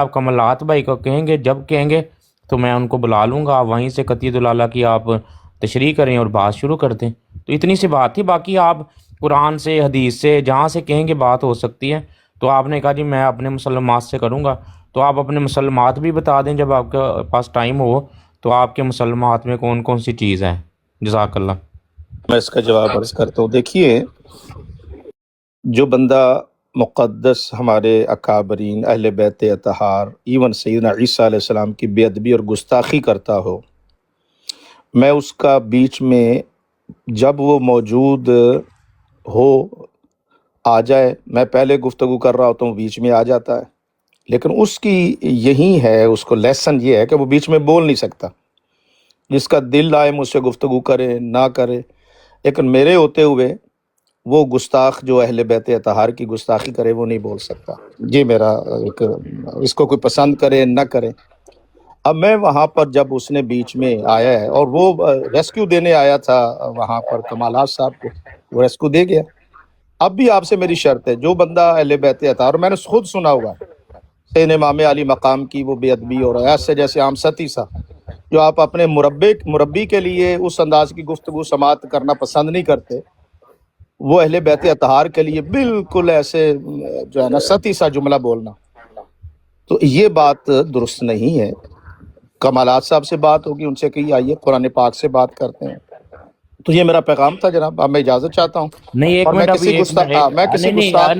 آپ کمالات بھائی کو کہیں گے، جب کہیں گے تو میں ان کو بلا لوں گا، آپ وہیں سے قطعی دلالہ کی آپ تشریح کریں اور بات شروع کر دیں۔ تو اتنی سی بات تھی، باقی آپ قرآن سے، حدیث سے، جہاں سے کہیں گے بات ہو سکتی ہے۔ تو آپ نے کہا جی میں اپنے مسلمات سے کروں گا، تو آپ اپنے مسلمات بھی بتا دیں جب آپ کے پاس ٹائم ہو، تو آپ کے مسلمات میں کون کون سی چیز ہے۔ جزاک اللہ۔ میں اس کا جواب عرض کرتا ہوں۔ دیکھیے، جو بندہ مقدس ہمارے اکابرین اہل بیت اطہار ایون سیدنا عیسیٰ علیہ السلام کی بے ادبی اور گستاخی کرتا ہو، میں اس کا بیچ میں جب وہ موجود ہو آ جائے، میں پہلے گفتگو کر رہا ہوتا ہوں، بیچ میں آ جاتا ہے، لیکن اس کی یہی ہے، اس کو لیسن یہ ہے کہ وہ بیچ میں بول نہیں سکتا۔ جس کا دل آئے مجھ سے گفتگو کرے نہ کرے، لیکن میرے ہوتے ہوئے وہ گستاخ جو اہل بیت اطہار کی گستاخی کرے وہ نہیں بول سکتا۔ یہ میرا ایک، اس کو کوئی پسند کرے نہ کرے۔ اب میں وہاں پر جب اس نے بیچ میں آیا ہے، اور وہ ریسکیو دینے آیا تھا وہاں پر کمالات صاحب کو، وہ ریسکیو دے گیا۔ اب بھی آپ سے میری شرط ہے، جو بندہ اہل بیت اطہار، اور میں نے خود سنا ہوا سین امام علی مقام کی وہ بے ادبی اور ایسے جیسے عام ستی سا، جو آپ اپنے مربی کے لیے اس انداز کی گفتگو سماعت کرنا پسند نہیں کرتے، وہ اہل بیت اطہار کے لیے بالکل ایسے جو ہے نا ستی سا جملہ بولنا، تو یہ بات درست نہیں ہے۔ کمالات صاحب سے بات ہوگی، ان سے کہی آئیے قرآن پاک سے بات کرتے ہیں۔ تو یہ میرا پیغام تھا جناب، اب میں اجازت چاہتا ہوں، نہیں ایک اور میں منٹ، ابھی کسی ایک منٹ، میں کسی گستاخ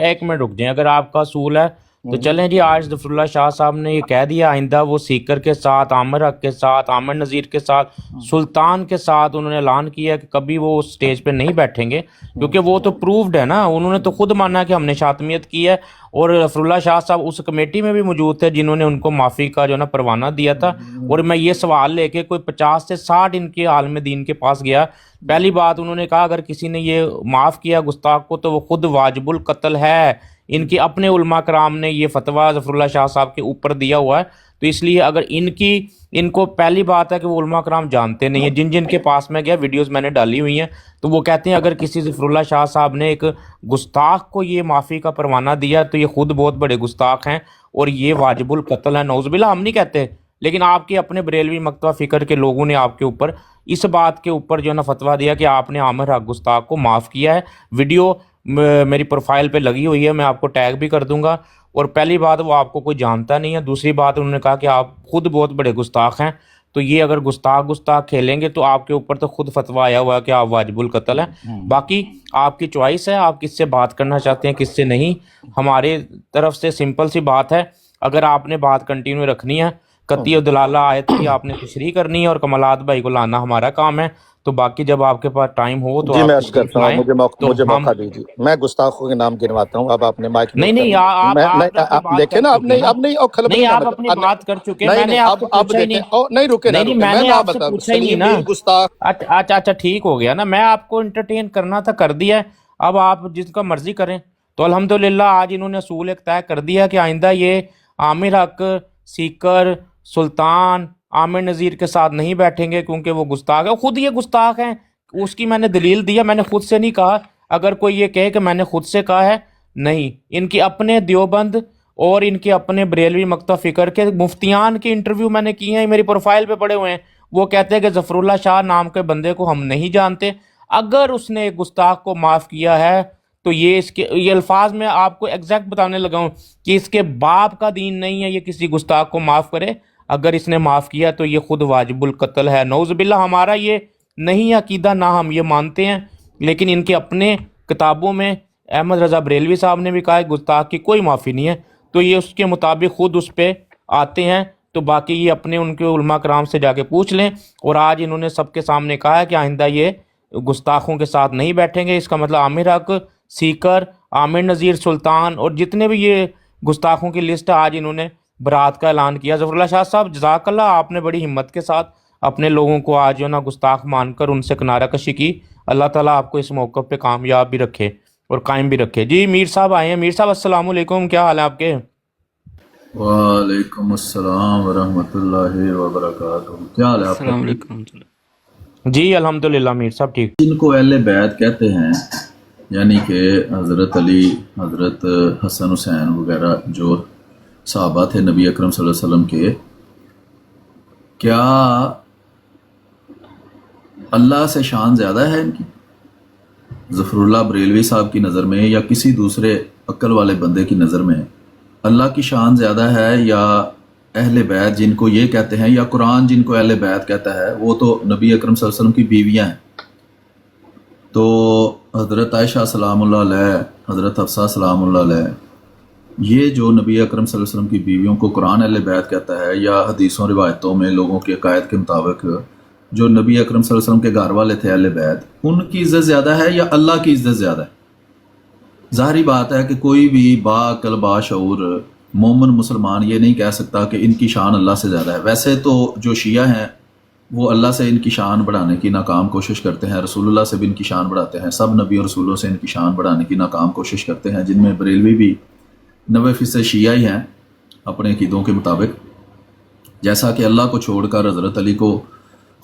ایک منٹ رک جائیں، اگر آپ کا اصول ہے تو چلیں جی۔ آج ظفر اللہ شاہ صاحب نے یہ کہہ دیا آئندہ وہ سیکر کے ساتھ، عامر حق کے ساتھ، عامر نذیر کے ساتھ، سلطان کے ساتھ انہوں نے اعلان کیا کہ کبھی وہ اسٹیج پہ نہیں بیٹھیں گے، کیونکہ وہ تو پروفڈ ہے نا، انہوں نے تو خود مانا کہ ہم نے شاطمیت کی ہے، اور ظفر اللہ شاہ صاحب اس کمیٹی میں بھی موجود تھے جنہوں نے ان کو معافی کا جو نا پروانہ دیا تھا۔ اور میں یہ سوال لے کے کوئی 50 سے 60 ان کے عالم دین کے پاس گیا، پہلی بات انہوں نے کہا اگر کسی نے یہ معاف کیا گستاخ کو تو وہ خود واجب القتل ہے۔ ان کے اپنے علماء کرام نے یہ فتویٰ ظفر اللہ شاہ صاحب کے اوپر دیا ہوا ہے، تو اس لیے اگر ان کو پہلی بات ہے کہ وہ علماء کرام جانتے نہیں ہیں، جن کے پاس میں گیا، ویڈیوز میں نے ڈالی ہوئی ہیں، تو وہ کہتے ہیں اگر کسی ظفر اللہ شاہ صاحب نے ایک گستاخ کو یہ معافی کا پروانہ دیا تو یہ خود بہت بڑے گستاخ ہیں اور یہ واجب القتل ہے۔ نعوذ باللہ، ہم نہیں کہتے، لیکن آپ کے اپنے بریلوی مکتبہ فکر کے لوگوں نے آپ کے اوپر اس بات کے اوپر جو ہے نا فتویٰ دیا کہ آپ نے عامر حق گستاخ کو معاف کیا ہے۔ ویڈیو میری پروفائل پہ لگی ہوئی ہے، میں آپ کو ٹیگ بھی کر دوں گا۔ اور پہلی بات وہ آپ کو کوئی جانتا نہیں ہے، دوسری بات انہوں نے کہا کہ آپ خود بہت بڑے گستاخ ہیں، تو یہ اگر گستاخ کھیلیں گے تو آپ کے اوپر تو خود فتویٰ آیا ہوا ہے کہ آپ واجب القتل ہیں۔ باقی آپ کی چوائس ہے، آپ کس سے بات کرنا چاہتے ہیں کس سے نہیں۔ ہمارے طرف سے سمپل سی بات ہے، اگر آپ نے بات کنٹینیو رکھنی ہے، قطعی دلالہ آیت کی آپ نے تشریح کرنی ہے اور کمالات بھائی کو لانا ہمارا کام ہے، تو باقی جب آپ کے پاس ٹائم ہو تو جی آپ میں عرض تشریف کرتا ہوں، لائیں۔ تو مجھے ہم موقع دیجیے، میں گستاخوں کے نام گنواتا ہوں، اب آپ نے مائک نہیں میوٹ کر نہیں، لیا۔ آپ میں آپ اپنی بات دیکھیں کر نا، چکے نا، اب نہیں، اور نہیں کھلبلی نہ آپ اپنی بتا، بات کر چکے، نہیں میں نہیں، نے آپ سے اب پوچھا ہی دیکھیں، نہیں، نہیں رکے نہ نہیں نہیں، رکے، میں میں نے نہ آپ سے بتا پوچھا ہی نہیں نا۔ سلیمی گستاخ۔ اچھا ٹھیک ہو گیا نا، میں آپ کو انٹرٹین کرنا تھا، کر دیا ہے، اب آپ جس کا مرضی کریں۔ تو الحمدللہ آج انہوں نے اصول ایک طے کر دیا کہ آئندہ یہ عامر حق، سیکر، سلطان، عامر نذیر کے ساتھ نہیں بیٹھیں گے کیونکہ وہ گستاخ ہے، خود یہ گستاخ ہیں، اس کی میں نے دلیل دیا، میں نے خود سے نہیں کہا۔ اگر کوئی یہ کہے کہ میں نے خود سے کہا ہے، نہیں، ان کے اپنے دیوبند اور ان کے اپنے بریلوی مکتبہ فکر کے مفتیان کے انٹرویو میں نے کیے ہیں، میری پروفائل پہ پڑے ہوئے ہیں، وہ کہتے ہیں کہ ظفر اللہ شاہ نام کے بندے کو ہم نہیں جانتے، اگر اس نے ایک گستاخ کو معاف کیا ہے تو یہ الفاظ میں آپ کو ایگزیکٹ بتانے لگا ہوں کہ اس کے باپ کا دین نہیں ہے یہ کسی گستاخ کو معاف کرے، اگر اس نے معاف کیا تو یہ خود واجب القتل ہے۔ نعوذ باللہ، ہمارا یہ نہیں عقیدہ، نہ ہم یہ مانتے ہیں، لیکن ان کے اپنے کتابوں میں احمد رضا بریلوی صاحب نے بھی کہا ہے گستاخ کی کوئی معافی نہیں ہے، تو یہ اس کے مطابق خود اس پہ آتے ہیں۔ تو باقی یہ اپنے ان کے علماء کرام سے جا کے پوچھ لیں، اور آج انہوں نے سب کے سامنے کہا ہے کہ آئندہ یہ گستاخوں کے ساتھ نہیں بیٹھیں گے، اس کا مطلب عامر حق، سیکر، عامر نذیر، سلطان اور جتنے بھی یہ گستاخوں کی لسٹ ہے، آج انہوں نے برات کا اعلان کیا۔ ظفر اللہ شاہ صاحب جزاک اللہ، آپ نے بڑی ہمت کے ساتھ اپنے لوگوں کو آج جو نا گستاخ مان کر ان سے کنارہ کشی کی۔ اللہ تعالیٰ آپ کو اس موقع پہ کامیاب بھی رکھے اور قائم بھی رکھے۔ جی میر صاحب آئے ہیں، میر صاحب السلام علیکم، کیا حال ہے آپ کے؟ وعلیکم السلام ورحمۃ اللہ وبرکاتہ، کیا حال ہے آپ کا؟ السلام علیکم۔ جی الحمدللہ میر صاحب ٹھیک۔ جن کو اہل بیت کہتے ہیں، یعنی کہ حضرت علی، حضرت حسن حسین وغیرہ جو صحابہ تھے نبی اکرم صلی اللہ علیہ وسلم کے، کیا اللہ سے شان زیادہ ہے ان کی؟ ظفر اللہ بریلوی صاحب کی نظر میں یا کسی دوسرے عقل والے بندے کی نظر میں اللہ کی شان زیادہ ہے، یا اہل بیت جن کو یہ کہتے ہیں، یا قرآن جن کو اہل بیت کہتا ہے، وہ تو نبی اکرم صلی اللہ علیہ وسلم کی بیویاں ہیں؟ تو حضرت عائشہ سلام اللہ علیہ، حضرت حفصہ سلام اللہ علیہ، یہ جو نبی اکرم صلی اللہ علیہ وسلم کی بیویوں کو قرآن اہل بیت کہتا ہے، یا حدیثوں روایتوں میں لوگوں کے عقائد کے مطابق جو نبی اکرم صلی اللہ علیہ وسلم کے گھر والے تھے اہل بیت، ان کی عزت زیادہ ہے یا اللہ کی عزت زیادہ ہے؟ ظاہری بات ہے کہ کوئی بھی باعقل باشعور مومن مسلمان یہ نہیں کہہ سکتا کہ ان کی شان اللہ سے زیادہ ہے۔ ویسے تو جو شیعہ ہیں وہ اللہ سے ان کی شان بڑھانے کی ناکام کوشش کرتے ہیں، رسول اللہ سے بھی ان کی شان بڑھاتے ہیں، سب نبی اور رسولوں سے ان کی شان بڑھانے کی ناکام کوشش کرتے ہیں، جن میں بریلوی بھی 90% شیعہ ہی ہیں اپنے عقیدوں کے مطابق۔ جیسا کہ اللہ کو چھوڑ کر حضرت علی کو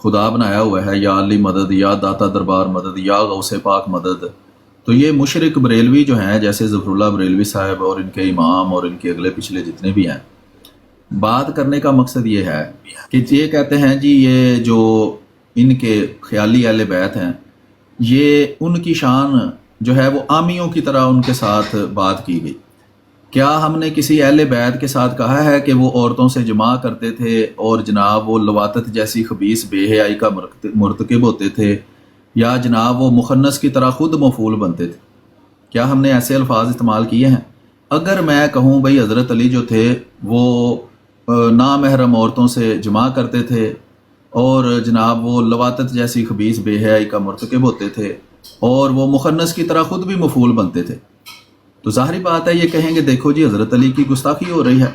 خدا بنایا ہوا ہے، یا علی مدد، یا داتا دربار مدد، یا غوث پاک مدد، تو یہ مشرک بریلوی جو ہیں جیسے ظفر اللہ بریلوی صاحب اور ان کے امام اور ان کے اگلے پچھلے جتنے بھی ہیں، بات کرنے کا مقصد یہ ہے کہ یہ کہتے ہیں جی یہ جو ان کے خیالی اہل بیت ہیں، یہ ان کی شان جو ہے وہ عامیوں کی طرح ان کے ساتھ بات کی گئی۔ کیا ہم نے کسی اہل بیت کے ساتھ کہا ہے کہ وہ عورتوں سے جماع کرتے تھے اور جناب وہ لواطت جیسی خبیث بے حیائی کا مرتکب ہوتے تھے، یا جناب وہ مخنث کی طرح خود مفعول بنتے تھے؟ کیا ہم نے ایسے الفاظ استعمال کیے ہیں؟ اگر میں کہوں بھئی حضرت علی جو تھے وہ نامحرم عورتوں سے جماع کرتے تھے اور جناب وہ لواطت جیسی خبیث بے حیائی کا مرتکب ہوتے تھے اور وہ مخنث کی طرح خود بھی مفعول بنتے تھے، تو ظاہری بات ہے یہ کہیں گے دیکھو جی حضرت علی کی گستاخی ہو رہی ہے،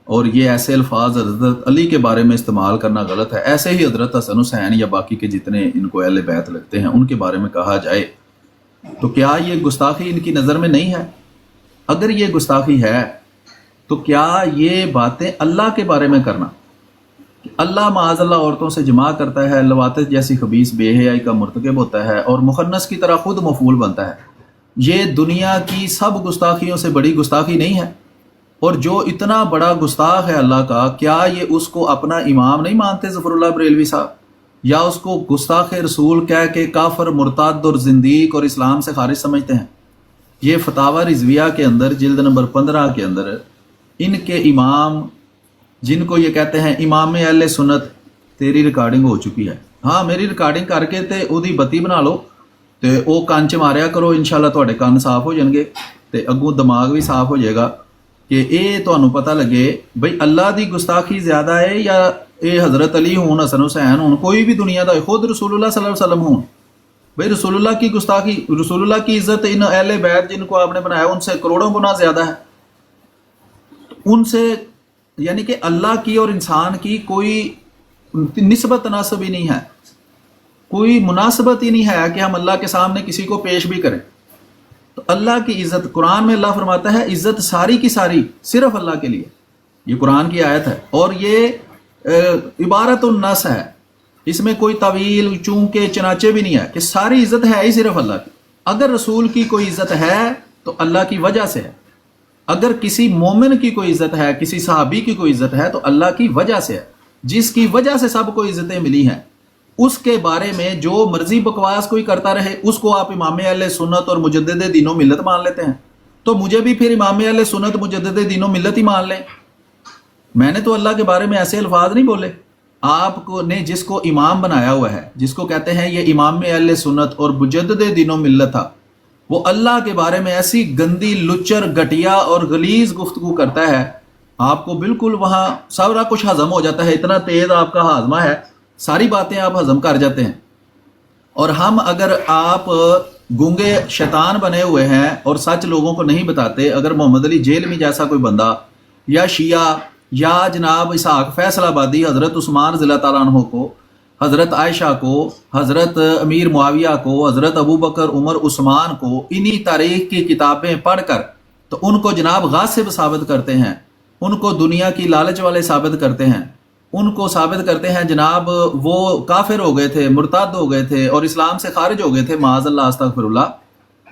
اور یہ ایسے الفاظ حضرت علی کے بارے میں استعمال کرنا غلط ہے۔ ایسے ہی حضرت حسن حسین یا باقی کے جتنے ان کو اہل بیت لگتے ہیں ان کے بارے میں کہا جائے تو کیا یہ گستاخی ان کی نظر میں نہیں ہے؟ اگر یہ گستاخی ہے تو کیا یہ باتیں اللہ کے بارے میں کرنا، کہ اللہ معاذ اللہ عورتوں سے جماع کرتا ہے، لواطت جیسی خبیث بے حیائی کا مرتکب ہوتا ہے اور مخنث کی طرح خود مفعول بنتا ہے، یہ دنیا کی سب گستاخیوں سے بڑی گستاخی نہیں ہے؟ اور جو اتنا بڑا گستاخ ہے اللہ کا، کیا یہ اس کو اپنا امام نہیں مانتے ظفر اللہ بریلوی صاحب، یا اس کو گستاخ رسول کہہ کے کافر مرتد اور زندیق اور اسلام سے خارج سمجھتے ہیں؟ یہ فتاوی رضویہ کے اندر جلد نمبر 15 کے اندر ان کے امام جن کو یہ کہتے ہیں امام اہل سنت، تیری ریکارڈنگ ہو چکی ہے، ہاں میری ریکارڈنگ کر کے تے اودی بتی بنا لو تے او کان چ ماریا کرو، انشاءاللہ تواڈے کان صاف ہو جان گے تے اگوں دماغ بھی صاف ہو جائے گا کہ اے تانوں پتہ لگے بھئی اللہ دی گستاخی زیادہ ہے یا اے حضرت علی ہون، حسن حسین ہون، کوئی بھی دنیا دا، خود رسول اللہ صلی اللہ علیہ وسلم ہون، بھئی رسول اللہ کی گستاخی، رسول اللہ کی عزت ان اہل بیت جن کو آپ نے بنایا ان سے کروڑوں گنا زیادہ ہے، ان سے یعنی کہ اللہ کی اور انسان کی کوئی نسبت تناسب ہی نہیں ہے، کوئی مناسبت ہی نہیں ہے کہ ہم اللہ کے سامنے کسی کو پیش بھی کریں۔ تو اللہ کی عزت، قرآن میں اللہ فرماتا ہے عزت ساری کی ساری صرف اللہ کے لیے، یہ قرآن کی آیت ہے، اور یہ عبارت النص ہے، اس میں کوئی طویل چونکے چنانچے بھی نہیں ہے، کہ ساری عزت ہے ہی صرف اللہ کی۔ اگر رسول کی کوئی عزت ہے تو اللہ کی وجہ سے ہے، اگر کسی مومن کی کوئی عزت ہے، کسی صحابی کی کوئی عزت ہے تو اللہ کی وجہ سے ہے، جس کی وجہ سے سب کو عزتیں ملی ہیں۔ اس کے بارے میں جو مرضی بکواس کوئی کرتا رہے اس کو آپ امام اہل سنت اور مجدد دین و ملت مان لیتے ہیں، تو مجھے بھی پھر امام اہل سنت مجدد دین و ملت ہی مان لیں۔ میں نے تو اللہ کے بارے میں ایسے الفاظ نہیں بولے، آپ کو نے جس کو امام بنایا ہوا ہے، جس کو کہتے ہیں یہ امام اہل سنت اور مجدد دین و ملت تھا، وہ اللہ کے بارے میں ایسی گندی لچر گھٹیا اور غلیظ گفتگو کرتا ہے، آپ کو بالکل وہاں سارا کچھ ہضم ہو جاتا ہے، اتنا تیز آپ کا ہاضمہ ہے، ساری باتیں آپ ہضم کر جاتے ہیں۔ اور ہم اگر آپ گونگے شیطان بنے ہوئے ہیں اور سچ لوگوں کو نہیں بتاتے، اگر محمد علی جیلمی جیسا کوئی بندہ یا شیعہ یا جناب اسحاق فیصل آبادی حضرت عثمان رضی اللہ تعالیٰ عنہ کو، حضرت عائشہ کو، حضرت امیر معاویہ کو، حضرت ابو بکر عمر عثمان کو انہی تاریخ کی کتابیں پڑھ کر تو ان کو جناب غاصب ثابت کرتے ہیں، ان کو دنیا کی لالچ والے ثابت کرتے ہیں، ان کو ثابت کرتے ہیں جناب وہ کافر ہو گئے تھے، مرتد ہو گئے تھے اور اسلام سے خارج ہو گئے تھے، معاذ اللہ استغفر اللہ،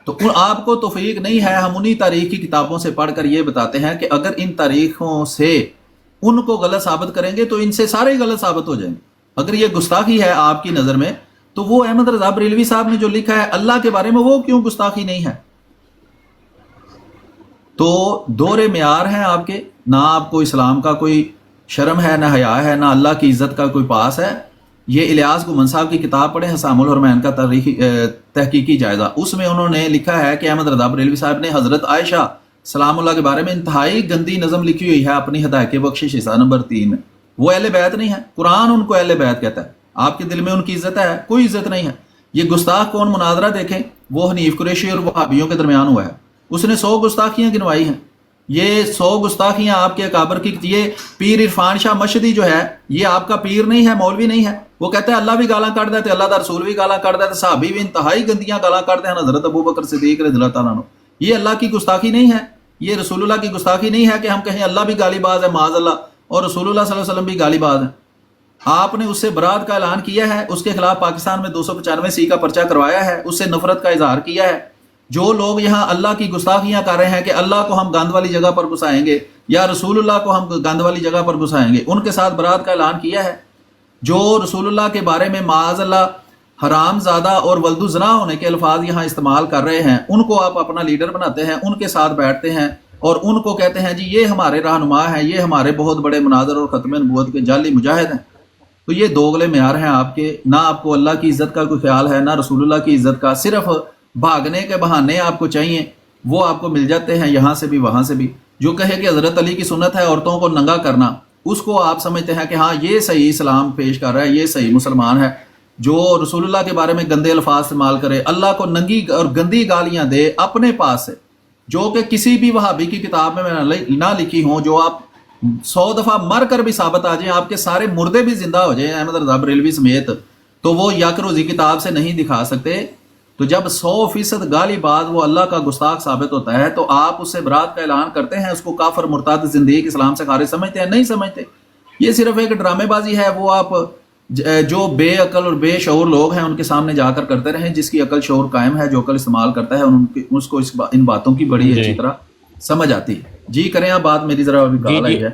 تو آپ کو توفیق نہیں ہے. ہم انہی تاریخ کی کتابوں سے پڑھ کر یہ بتاتے ہیں کہ اگر ان تاریخوں سے ان کو غلط ثابت کریں گے تو ان سے سارے غلط ثابت ہو جائیں گے. اگر یہ گستاخی ہے آپ کی نظر میں تو وہ احمد رضا بریلوی صاحب نے جو لکھا ہے اللہ کے بارے میں وہ کیوں گستاخی نہیں ہے؟ تو دور معیار ہیں آپ کے، نہ آپ کو اسلام کا کوئی شرم ہے، نہ حیا ہے، نہ اللہ کی عزت کا کوئی پاس ہے. یہ الیاس گمن صاحب کی کتاب پڑھیں حسام الحرمین کا تحقیقی جائزہ، اس میں انہوں نے لکھا ہے کہ احمد رضا بریلوی صاحب نے حضرت عائشہ سلام اللہ کے بارے میں انتہائی گندی نظم لکھی ہوئی ہے اپنی ہدایت بخشش حصہ نمبر 3 میں. وہ اہل بیت نہیں ہے، قرآن ان کو اہل بیت کہتا ہے. آپ کے دل میں ان کی عزت ہے؟ کوئی عزت نہیں ہے. یہ گستاخ کون مناظرہ دیکھیں، وہ حنیف قریشی اور وہابیوں کے درمیان ہوا ہے. اس نے 100 گستاخیاں گنوائی ہیں. یہ 100 گستاخیاں آپ کے اکابر کی. یہ پیر عرفان شاہ مشہدی جو ہے یہ آپ کا پیر نہیں ہے، مولوی نہیں ہے. وہ کہتا ہے اللہ بھی گالاں کٹ دیتے، اللہ دا رسول بھی گالاں کٹ دیتے، صحابی بھی انتہائی گندیاں گالاں کٹتے ہیں، حضرت ابو بکر صدیق رضی اللہ تعالیٰ عنہ. یہ اللہ کی گستاخی نہیں ہے، یہ رسول اللہ کی گستاخی نہیں ہے کہ ہم کہیں اللہ بھی گالی باز ہے معاذ اللہ اور رسول اللہ صلی اللہ علیہ وسلم بھی گالی باز ہیں. آپ نے اس سے برات کا اعلان کیا ہے، اس کے خلاف پاکستان میں 295C کا پرچہ کروایا ہے، اس سے نفرت کا اظہار کیا ہے. جو لوگ یہاں اللہ کی گستاخیاں کر رہے ہیں کہ اللہ کو ہم گند والی جگہ پر گھسائیں گے یا رسول اللہ کو ہم گند والی جگہ پر گھسائیں گے، ان کے ساتھ برات کا اعلان کیا ہے. جو رسول اللہ کے بارے میں معاذ اللہ حرام زادہ اور ولد الزنا ہونے کے الفاظ یہاں استعمال کر رہے ہیں، ان کو آپ اپنا لیڈر بناتے ہیں، ان کے ساتھ بیٹھتے ہیں اور ان کو کہتے ہیں جی یہ ہمارے رہنما ہیں، یہ ہمارے بہت بڑے مناظر اور ختم نبوت کے جعلی مجاہد ہیں. تو یہ دوغلے معیار ہیں آپ کے. نہ آپ کو اللہ کی عزت کا کوئی خیال ہے، نہ رسول اللہ کی عزت کا. صرف بھاگنے کے بہانے آپ کو چاہیے، وہ آپ کو مل جاتے ہیں یہاں سے بھی وہاں سے بھی. جو کہے کہ حضرت علی کی سنت ہے عورتوں کو ننگا کرنا، اس کو آپ سمجھتے ہیں کہ ہاں یہ صحیح اسلام پیش کر رہا ہے، یہ صحیح مسلمان ہے. جو رسول اللہ کے بارے میں گندے الفاظ استعمال کرے، اللہ کو ننگی اور گندی گالیاں دے اپنے پاس سے، جو کہ کسی بھی وہابی کی کتاب میں نہ لکھی ہوں، جو آپ 100 دفعہ مر کر بھی ثابت آ جائیں، آپ کے سارے مردے بھی زندہ ہو جائیں احمد رضا بریلوی سمیت، تو وہ یک روزی کتاب سے نہیں دکھا سکتے. تو جب 100% گالی باز وہ اللہ کا گستاخ ثابت ہوتا ہے تو آپ اس سے برات کا اعلان کرتے ہیں، اس کو کافر مرتد زندیق اسلام سے خارج سمجھتے ہیں؟ نہیں سمجھتے. یہ صرف ایک ڈرامے بازی ہے. وہ آپ جو بے عقل اور بے شعور لوگ ہیں ان کے سامنے جا کر کرتے رہیں. جس کی عقل شعور قائم ہے، جو عقل استعمال کرتا ہے، اس کو ان باتوں کی بڑی اچھی طرح سمجھ آتی ہے. جی کریں آپ بات، میری ذرا ابھی کال آئی ہے.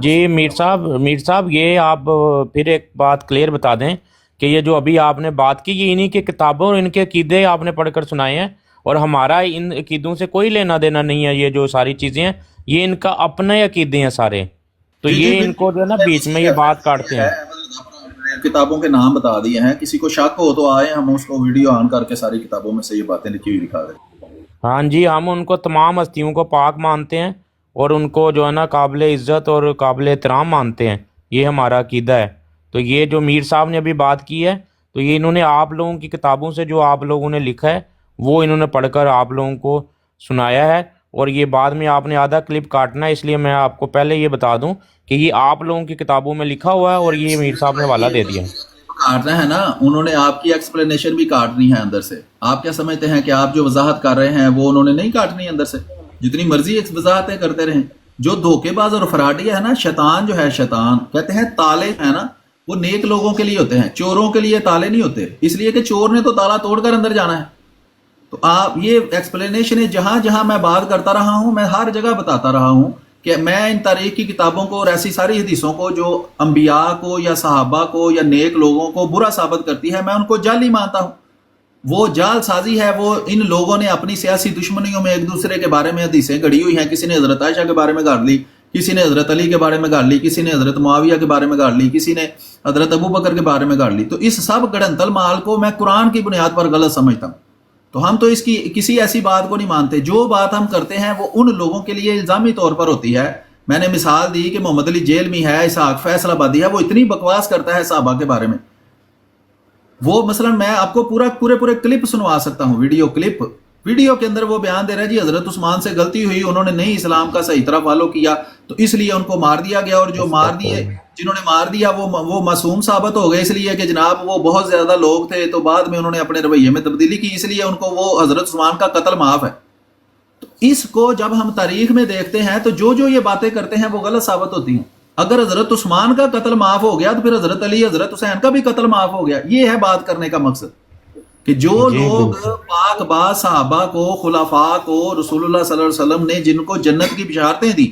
جی میر صاحب یہ آپ پھر ایک بات کلیئر بتا دیں کہ یہ جو ابھی آپ نے بات کی یہ انہی کی کتابوں اور ان کے عقیدے آپ نے پڑھ کر سنائے ہیں، اور ہمارا ان عقیدوں سے کوئی لینا دینا نہیں ہے. یہ جو ساری چیزیں ہیں یہ ان کا اپنے عقیدے ہیں سارے، تو یہ ان کو جو ہے نا بیچ میں یہ بات کاٹتے ہیں. کتابوں کے نام بتا دیے ہیں، کسی کو شک ہو تو آئے، ہم اس کو ویڈیو آن کر کے ساری کتابوں میں سے یہ باتیں لکھی ہوئی دکھا دیں. ہاں جی، ہم ان کو تمام ہستیوں کو پاک مانتے ہیں اور ان کو جو ہے نا قابل عزت اور قابل احترام مانتے ہیں. یہ ہمارا عقیدہ ہے. تو یہ جو میر صاحب نے ابھی بات کی ہے تو یہ انہوں نے آپ لوگوں کی کتابوں سے جو آپ لوگوں نے لکھا ہے وہ انہوں نے پڑھ کر آپ لوگوں کو سنایا ہے، اور یہ بعد میں آپ نے آدھا کلپ کاٹنا ہے. اس لیے میں آپ کو پہلے یہ بتا دوں کہ یہ آپ لوگوں کی کتابوں میں لکھا ہوا ہے اور یہ میر صاحب نے حوالہ دے دیا ہے. کاٹنا ہے نا، انہوں نے آپ کی ایکسپلینیشن بھی کاٹنی ہے اندر سے. آپ کیا سمجھتے ہیں کہ آپ جو وضاحت کر رہے ہیں وہ انہوں نے نہیں کاٹنی اندر سے؟ جتنی مرضی وضاحتیں کرتے رہیں. جو دھوکے باز اور فراڈی ہے نا، شیطان جو ہے، شیطان کہتے ہیں تالے ہیں نا وہ نیک لوگوں کے لیے ہوتے ہیں، چوروں کے لیے تالے نہیں ہوتے، اس لیے کہ چور نے تو تالا توڑ کر اندر جانا ہے. تو آپ یہ ایکسپلینیشن ہے، جہاں جہاں میں بات کرتا رہا ہوں میں ہر جگہ بتاتا رہا ہوں کہ میں ان تاریخ کی کتابوں کو اور ایسی ساری حدیثوں کو جو انبیاء کو یا صحابہ کو یا نیک لوگوں کو برا ثابت کرتی ہے میں ان کو جعلی مانتا ہوں. وہ جال سازی ہے. وہ ان لوگوں نے اپنی سیاسی دشمنیوں میں ایک دوسرے کے بارے میں حدیثیں گڑھی ہوئی ہیں. کسی نے حضرت عائشہ کے بارے میں گاڑ لی، کسی نے حضرت علی کے بارے میں گاڑ لی، کسی نے حضرت معاویہ کے بارے میں گاڑ لی، کسی نے حضرت ابو بکر کے بارے میں گاڑ لی. تو اس سب گڑنتل مال کو میں قرآن کی بنیاد پر غلط سمجھتا ہوں. تو ہم تو اس کی کسی ایسی بات کو نہیں مانتے. جو بات ہم کرتے ہیں وہ ان لوگوں کے لیے الزامی طور پر ہوتی ہے. میں نے مثال دی کہ محمد علی جیل میں ہے، اسحاق فیصل آبادی ہے، وہ اتنی بکواس کرتا ہے صحابہ کے بارے میں. وہ مثلا میں آپ کو پورے کلپ سنوا سکتا ہوں، ویڈیو کلپ. ویڈیو کے اندر وہ بیان دے رہا ہے جی حضرت عثمان سے غلطی ہوئی، انہوں نے نہیں اسلام کا صحیح طرح فالو کیا تو اس لیے ان کو مار دیا گیا، اور جو مار دیے جنہوں نے مار دیا وہ معصوم ثابت ہو گئے، اس لیے کہ جناب وہ بہت زیادہ لوگ تھے تو بعد میں انہوں نے اپنے رویے میں تبدیلی کی، اس لیے ان کو وہ حضرت عثمان کا قتل معاف ہے. تو اس کو جب ہم تاریخ میں دیکھتے ہیں تو جو یہ باتیں کرتے ہیں وہ غلط ثابت ہوتی ہیں. اگر حضرت عثمان کا قتل معاف ہو گیا تو پھر حضرت علی حضرت حسین کا بھی قتل معاف ہو گیا. یہ ہے بات کرنے کا مقصد کہ جو جی لوگ بالکل پاک باز صحابہ کو، خلفاء کو، رسول اللہ صلی اللہ علیہ وسلم نے جن کو جنت کی بشارتیں دی،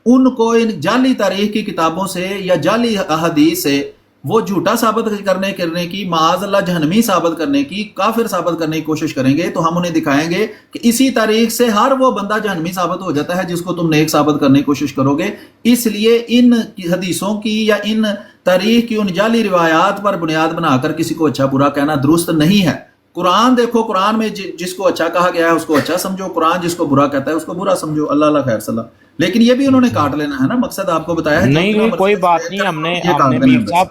ان کو ان جعلی تاریخ کی کتابوں سے یا جعلی احادیث سے وہ جھوٹا ثابت کرنے کی، معاذ اللہ جہنمی ثابت کرنے کی، کافر ثابت کرنے کی کوشش کریں گے، تو ہم انہیں دکھائیں گے کہ اسی تاریخ سے ہر وہ بندہ جہنمی ثابت ہو جاتا ہے جس کو تم نیک ثابت کرنے کی کوشش کرو گے۔ اس لیے ان حدیثوں کی یا ان تاریخ کی ان جعلی روایات پر بنیاد بنا کر کسی کو اچھا برا کہنا درست نہیں ہے۔ قرآن دیکھو، قرآن میں جس کو اچھا کہا گیا ہے اس کو اچھا سمجھو، قرآن جس کو برا کہتا ہے اس کو برا سمجھو۔ اللہ اللہ خیر صلاح۔ لیکن یہ بھی انہوں نے کاٹ لینا ہے نا، مقصد آپ کو بتایا ہے جو نہیں اتنا نہیں مرضی کوئی ہے بات نہیں، ہم نے یہ کاٹ لینا میر ہے بس۔ صاحب،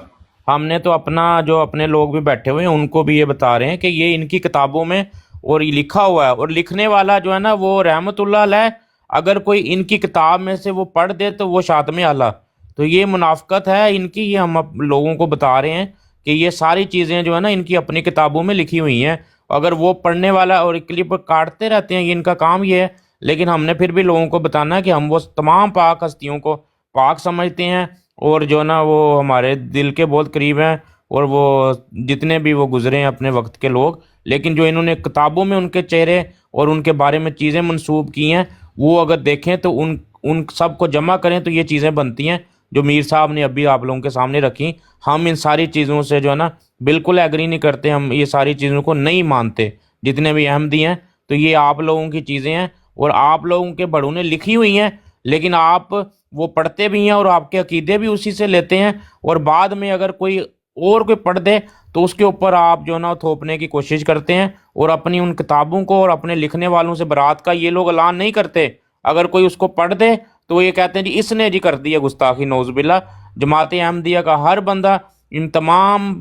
ہم نے تو اپنا جو اپنے لوگ بھی بیٹھے ہوئے ہیں ان کو بھی یہ بتا رہے ہیں کہ یہ ان کی کتابوں میں اور یہ لکھا ہوا ہے، اور لکھنے والا جو ہے نا وہ رحمت اللہ علیہ، اگر کوئی ان کی کتاب میں سے وہ پڑھ دے تو وہ شاطم اعلیٰ، تو یہ منافقت ہے ان کی، یہ ہم لوگوں کو بتا رہے ہیں کہ یہ ساری چیزیں جو ہے نا ان کی اپنی کتابوں میں لکھی ہوئی ہیں، اگر وہ پڑھنے والا اور کلپ کاٹتے رہتے ہیں، یہ ان کا کام یہ ہے، لیکن ہم نے پھر بھی لوگوں کو بتانا ہے کہ ہم وہ تمام پاک ہستیوں کو پاک سمجھتے ہیں، اور جو نا وہ ہمارے دل کے بہت قریب ہیں، اور وہ جتنے بھی وہ گزرے ہیں اپنے وقت کے لوگ، لیکن جو انہوں نے کتابوں میں ان کے چہرے اور ان کے بارے میں چیزیں منسوب کی ہیں، وہ اگر دیکھیں تو ان سب کو جمع کریں تو یہ چیزیں بنتی ہیں جو میر صاحب نے ابھی آپ لوگوں کے سامنے رکھی۔ ہم ان ساری چیزوں سے جو ہے نا بالکل ایگری نہیں کرتے، ہم یہ ساری چیزوں کو نہیں مانتے، جتنے بھی احمدی ہیں تو یہ آپ لوگوں کی چیزیں ہیں اور آپ لوگوں کے بڑوں نے لکھی ہوئی ہیں، لیکن آپ وہ پڑھتے بھی ہیں اور آپ کے عقیدے بھی اسی سے لیتے ہیں، اور بعد میں اگر کوئی اور کوئی پڑھ دے تو اس کے اوپر آپ جو نا تھوپنے کی کوشش کرتے ہیں، اور اپنی ان کتابوں کو اور اپنے لکھنے والوں سے برات کا یہ لوگ اعلان نہیں کرتے۔ اگر کوئی اس کو پڑھ دے تو یہ کہتے ہیں جی اس نے جی کر دی ہے گستاخی، نعوذ باللہ۔ جماعت احمدیہ کا ہر بندہ ان تمام